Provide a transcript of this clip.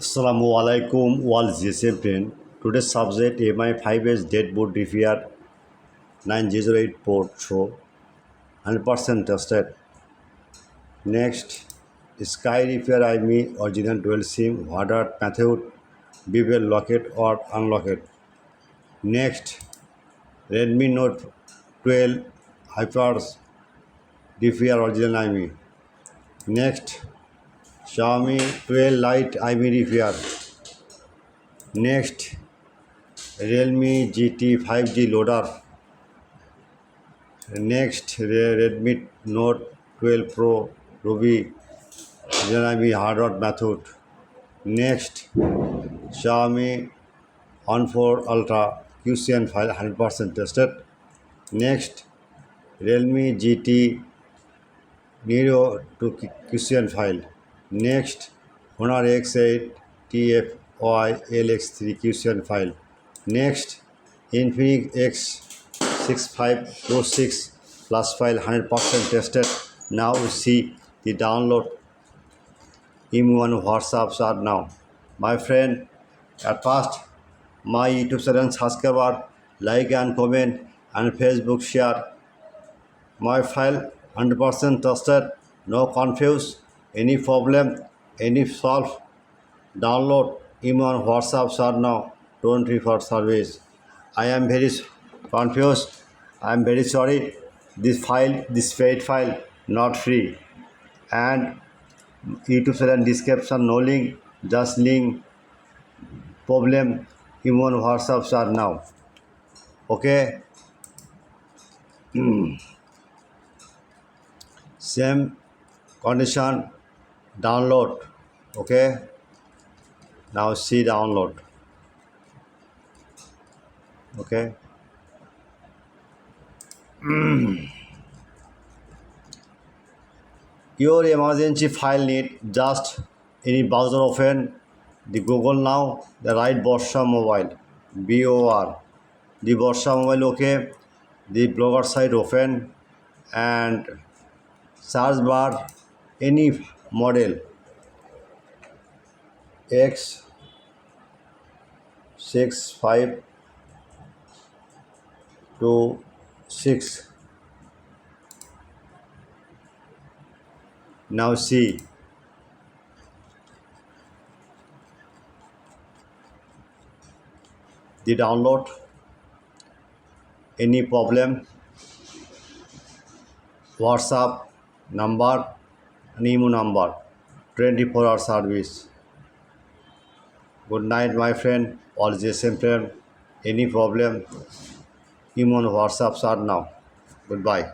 Assalamu alaikum, all GSM friend. Today's subject MI 5S deadboard repair 9008 port show 100% tested. Next, Sky repair IME original dual SIM, what are method, beware lock it or unlock it. Next, Redmi Note 12 Hypers repair original IME. Next, Xiaomi 12 Lite IME repair. Next, Realme GT 5G loader. Next, Redmi Note 12 Pro Ruby Realme hardware method. Next, Xiaomi On 4 Ultra QCN file 100% tested. Next, Realme GT Nero to QCN file. Next, Honor X8 TFY LX3 QCN file. Next, Infinix X65 Pro 6 plus file 100% tested. Now we see the download email and WhatsApps are now. My friend, at first, my YouTube channel subscriber, like and comment and Facebook share. My file 100% tested, no confuse, any problem, any solve, download, email and WhatsApps are now 24 service. I am very confused. I am very sorry. This paid file, not free. And YouTube channel description, no link, just link, problem, email and WhatsApps are now. Okay. Same condition, download. Okay. Now see download. Okay. Your emergency file need just any browser open the Google now, the right Borsha mobile, BOR. The Borsha mobile, okay, the blogger site open and search bar any model X6526. Now see the download, any problem, WhatsApp number, email number, 24-hour service. Good night, my friend, all GSM friend. Any problem, email, WhatsApps are now. Goodbye.